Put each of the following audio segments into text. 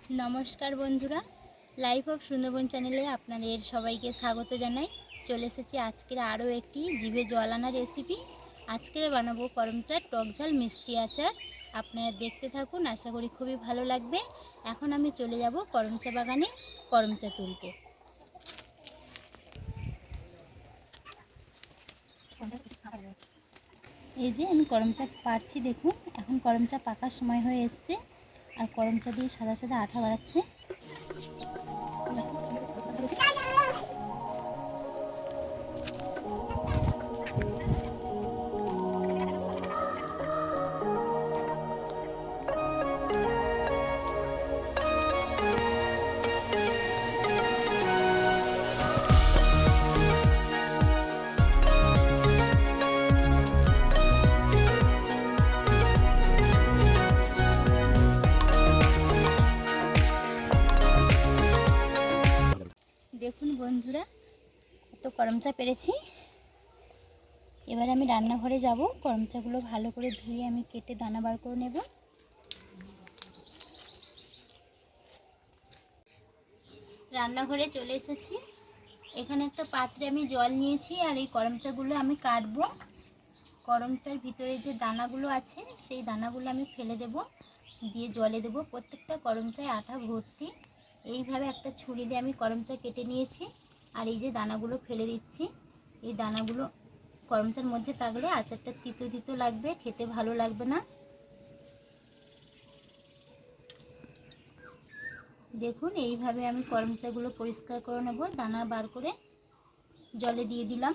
नमस्कार बंधुरा life of Sundarban चैनेले आपनादेर सबाइके स्वागत जानाई। चले एसेछि आजकेर आरो एकटी जिभे जल आना रेसिपि। आजकेर बानाबो करमचार टक झाल मिष्टि आचार। आपनारा देखते थाकुन, आशा करी खूबই भालो लागबे। एखन आमि चले যাব करमचा बागाने करमचा तुलते। এই যে আমি করমচা পাড়ছি, দেখুন এখন করমচা পাকার সময় হয়ে এসছে আর করমচা দিয়ে সাদা সাদা আঠা বাড়াচ্ছে। দেখুন বন্ধুরা, কত করমচা পেরেছি। এবার আমি রান্নাঘরে যাব, করমচাগুলো ভালো করে ধুয়ে আমি কেটে দানা বার করে নেব। রান্নাঘরে চলে এসেছি। এখানে একটা পাত্রে আমি জল নিয়েছি আর এই করমচাগুলো আমি কাটবো। করমচার ভিতরে যে দানাগুলো আছে সেই দানাগুলো আমি ফেলে দেব, দিয়ে জলে দেব। প্রত্যেকটা করমচায় আঠা ভর্তি। এইভাবে একটা ছুরি দিয়ে আমি করমচা কেটে নিয়েছি আর এই যে দানাগুলো ফেলে দিচ্ছি। এই দানাগুলো করমচার মধ্যে থাকলে আচারটা তিতো তিতো লাগবে, খেতে ভালো লাগবে না। দেখুন এইভাবে আমি করমচাগুলো পরিষ্কার করে নেব, দানা বার করে জলে দিয়ে দিলাম।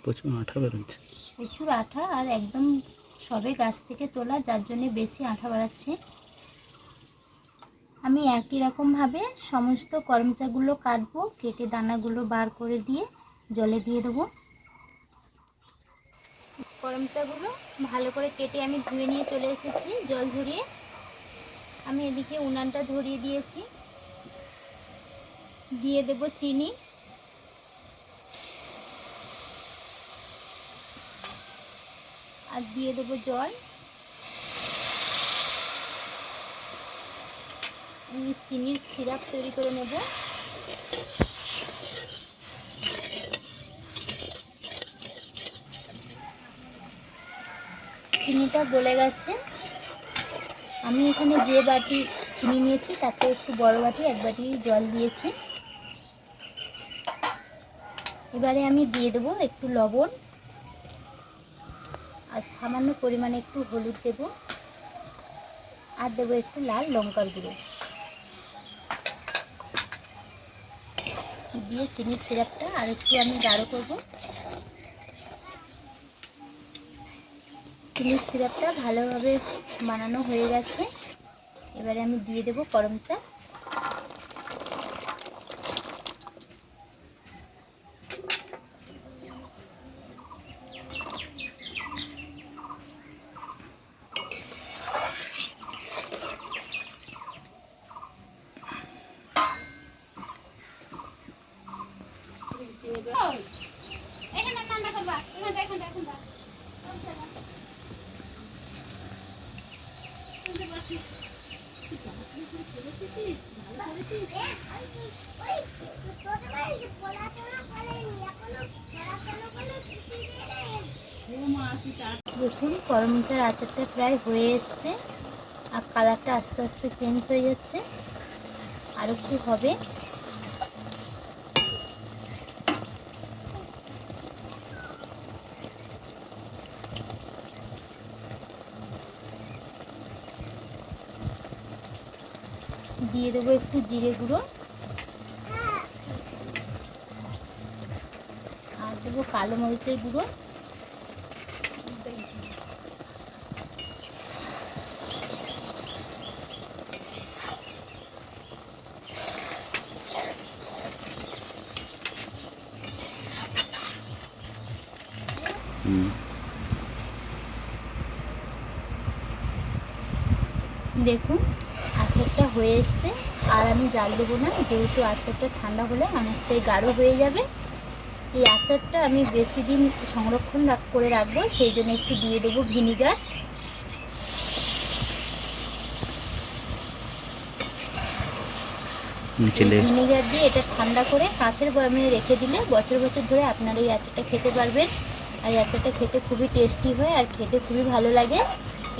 প্রচুর আঠা বেরোচ্ছে, প্রচুর আঠা আর একদম সবে গাছ থেকে তোলা, যার জন্য বেশি আঠা বাড়াচ্ছে। আমি একই রকমভাবে সমস্ত করমচাগুলো কাটবো, কেটে দানাগুলো বার করে দিয়ে জলে দিয়ে দেবো। করমচাগুলো ভালো করে কেটে আমি ধুয়ে নিয়ে চলে এসেছি জল ঝরিয়ে। আমি এদিকে উনানটা ধরিয়ে দিয়েছি, দিয়ে দেব চিনি, আর দিয়ে দেব জল। আমি চিনির সিরাপ তৈরি করে নেব। চিনিটা গলে গেছে। আমি এখানে যে বাটি চিনি নিয়েছি তাতে একটু বড় বাটি এক বাটি জল দিয়েছি। এবারে আমি দিয়ে দেব একটু লবণ আর সামান্য পরিমাণে একটু হলুদ দেব, আর দেবো একটু লাল লঙ্কার গুঁড়ো। দিয়ে চিনির সিরাপটা আর একটু আমি গাঢ় করব। চিনির সিরাপটা ভালোভাবে বানানো হয়ে গেছে। এবারে আমি দিয়ে দেব করমচা। দেখুন করমচার আচারটা প্রায় হয়ে এসছে আর কালারটা আস্তে আস্তে চেঞ্জ হয়ে যাচ্ছে, আর একটু হবে। দিয়ে দেবো একটু জিরে গুঁড়ো আর দেবো কালো মরিচের গুঁড়ো। দেখুন আচারটা হয়ে এসছে আর আমি জাল দেবো না, যেহেতু আচারটা ঠান্ডা হলে অনেকটাই গাঢ় হয়ে যাবে। এই আচারটা আমি বেশি দিন সংরক্ষণ করে রাখবো, সেই জন্য একটু দিয়ে দেবো ভিনিগার। ভিনেগার দিয়ে এটা ঠান্ডা করে কাঁচের বয়ামে রেখে দিলে বছর বছর ধরে আপনারা এই আচারটা খেতে পারবেন। আর এই আচারটা খেতে খুবই টেস্টি হয় আর খেতে খুবই ভালো লাগে।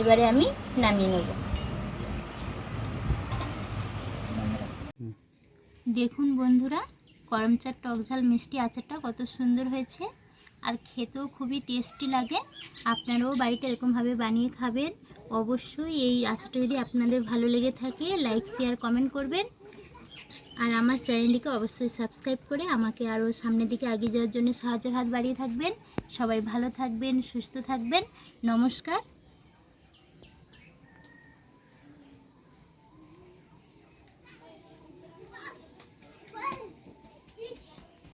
এবারে আমি নামিয়ে নেব। দেখুন বন্ধুরা, করমচার টকঝাল মিষ্টি আচারটা কত সুন্দর হয়েছে আর খেতেও খুবই টেস্টি লাগে। আপনারাও বাড়িতে এরকমভাবে বানিয়ে খাবেন। অবশ্যই এই আচারটা যদি আপনাদের ভালো লেগে থাকে লাইক শেয়ার কমেন্ট করবেন। আর আমার চ্যানেলটিকে অবশ্যই সাবস্ক্রাইব করে আমাকে আরও সামনের দিকে এগিয়ে যাওয়ার জন্য সাহায্যের হাত বাড়িয়ে থাকবেন। সবাই ভালো থাকবেন, সুস্থ থাকবেন। নমস্কার।